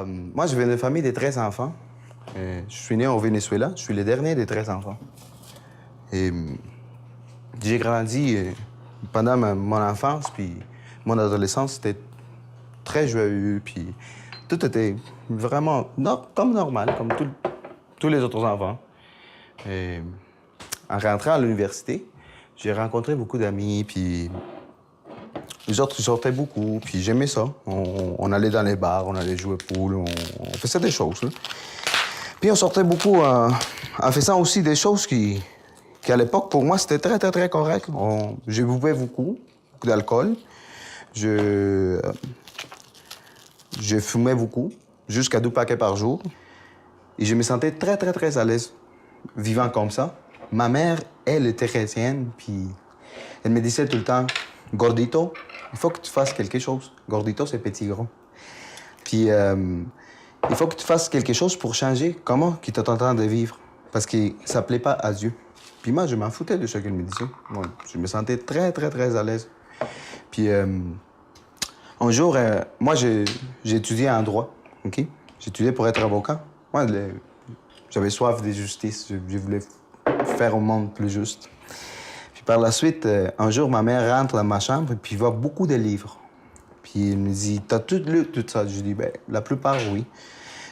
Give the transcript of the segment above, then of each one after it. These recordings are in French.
Moi, je viens d'une famille de 13 enfants. Je suis né au Venezuela. Je suis le dernier des 13 enfants. Et j'ai grandi pendant mon enfance, puis mon adolescence, c'était très joyeux, puis tout était vraiment comme normal, comme tous les autres enfants. Et en rentrant à l'université, j'ai rencontré beaucoup d'amis, puis les autres sortaient beaucoup, puis j'aimais ça. On allait dans les bars, on allait jouer au pool, on faisait des choses, là. Puis on sortait beaucoup en faisant aussi des choses qui à l'époque, pour moi, c'était très, très, très correct. Je buvais beaucoup d'alcool. Je fumais beaucoup, jusqu'à 2 paquets par jour. Et je me sentais très, très, très à l'aise vivant comme ça. Ma mère, elle était chrétienne, puis elle me disait tout le temps, « Gordito, il faut que tu fasses quelque chose. » Gordito, c'est petit gros. Puis, il faut que tu fasses quelque chose pour changer comment tu es en train de vivre. Parce que ça ne plaît pas à Dieu. Puis moi, je m'en foutais de ce qu'elle me disait. Moi, je me sentais très, très, très à l'aise. Puis, un jour, moi, j'ai étudié en droit, OK? J'étudiais pour être avocat. Moi, j'avais soif de justice. Je voulais faire un monde plus juste. Puis par la suite, un jour, ma mère rentre dans ma chambre et puis voit beaucoup de livres. Puis elle me dit, « T'as tout lu, tout ça? » Je dis, « Ben, la plupart, oui. »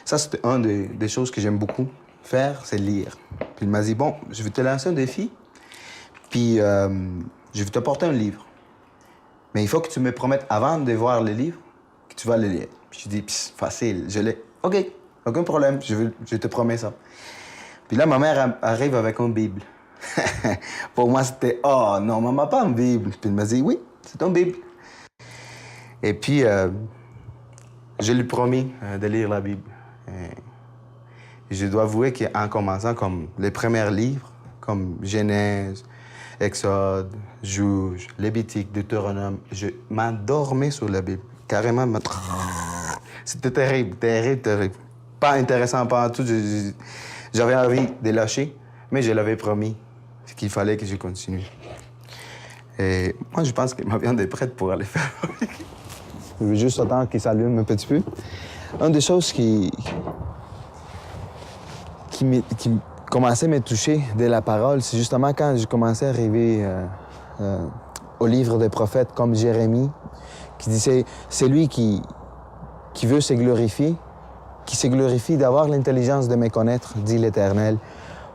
Ça, c'était une des choses que j'aime beaucoup faire, c'est lire. Puis il m'a dit, « Bon, je vais te lancer un défi, puis je vais te porter un livre. Mais il faut que tu me promettes, avant de voir le livre, que tu vas le lire. » Puis je dis, « Facile, je l'ai. »« OK, aucun problème, je te promets ça. » Puis là, ma mère arrive avec une Bible. Pour moi, c'était, « Oh non, maman, pas une Bible. » Puis elle m'a dit, « Oui, c'est une Bible. » Et puis, je lui ai promis de lire la Bible. Et je dois avouer qu'en commençant comme les premiers livres, comme Genèse, Exode, Juge, Lévitique, Deutéronome, je m'endormais sur la Bible. Carrément, c'était terrible, terrible, terrible. Pas intéressant, pas en tout. J'avais envie de lâcher, mais je l'avais promis qu'il fallait que je continue. Et moi, je pense que ma viande est prête pour aller faire. Je veux juste attendre qu'il s'allume un petit peu. Une des choses qui commençait à me toucher de la parole, c'est justement quand je commençais à arriver au livre des prophètes comme Jérémie, qui disait « C'est lui qui veut se glorifier, qui se glorifie d'avoir l'intelligence de me connaître, dit l'Éternel. »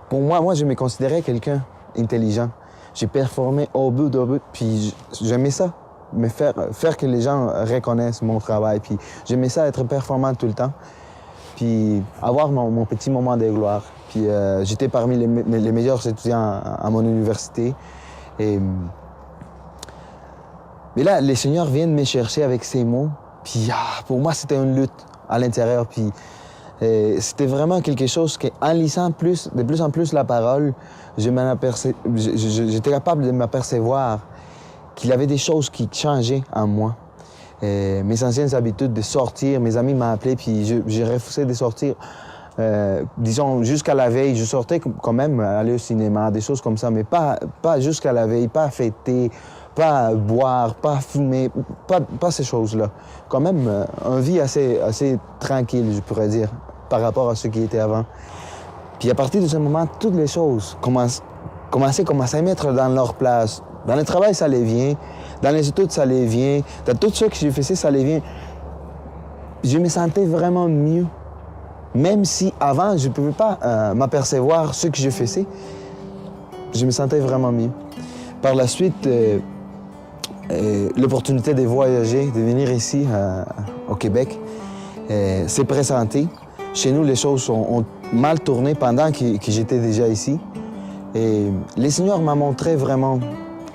Pour moi, je me considérais quelqu'un intelligent. J'ai performé au bout, puis j'aimais ça. Me faire que les gens reconnaissent mon travail. Puis j'aimais ça, être performant tout le temps. Puis avoir mon petit moment de gloire. Puis j'étais parmi les meilleurs étudiants à mon université. Mais là, les seigneurs viennent me chercher avec ces mots. Puis pour moi, c'était une lutte à l'intérieur. Puis c'était vraiment quelque chose qu'en lisant de plus en plus la parole, j'étais capable de m'apercevoir qu'il y avait des choses qui changeaient en moi. Mes anciennes habitudes de sortir, mes amis m'ont appelé, puis j'ai refusé de sortir. Disons, jusqu'à la veille, je sortais quand même aller au cinéma, des choses comme ça, mais pas jusqu'à la veille, pas fêter, pas boire, pas fumer, pas ces choses-là. Quand même, une vie assez tranquille, je pourrais dire, par rapport à ce qui était avant. Puis à partir de ce moment, toutes les choses commençaient à mettre dans leur place. Dans le travail, ça les vient. Dans les études, ça les vient. Dans tout ce que je faisais, ça les vient. Je me sentais vraiment mieux. Même si avant, je ne pouvais pas m'apercevoir ce que je faisais, je me sentais vraiment mieux. Par la suite, l'opportunité de voyager, de venir ici, au Québec, s'est présentée. Chez nous, les choses ont mal tourné pendant que j'étais déjà ici. Et les seigneurs m'ont montré vraiment,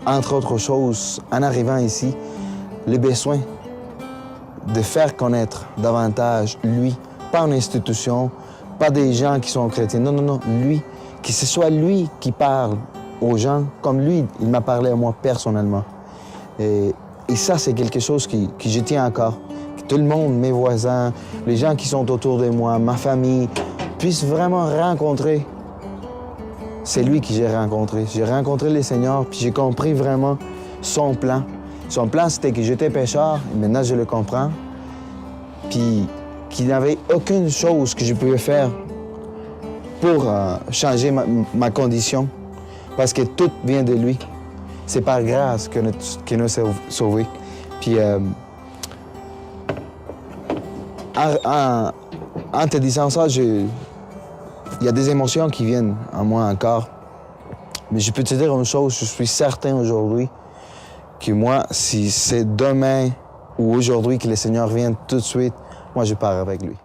entre autres choses, en arrivant ici, le besoin de faire connaître davantage lui, pas une institution, pas des gens qui sont chrétiens, non, lui, que ce soit lui qui parle aux gens comme lui, il m'a parlé à moi personnellement. Et ça, c'est quelque chose que je tiens encore, que tout le monde, mes voisins, les gens qui sont autour de moi, ma famille, puissent vraiment rencontrer. C'est lui que j'ai rencontré. J'ai rencontré le Seigneur, puis j'ai compris vraiment son plan. Son plan, c'était que j'étais pécheur, et maintenant je le comprends. Puis qu'il n'y avait aucune chose que je pouvais faire pour changer ma condition, parce que tout vient de lui. C'est par grâce qu'il nous a sauvés. Puis, en te disant ça, il y a des émotions qui viennent en moi encore. Mais je peux te dire une chose, je suis certain aujourd'hui que moi, si c'est demain ou aujourd'hui que le Seigneur vient tout de suite, moi, je pars avec lui.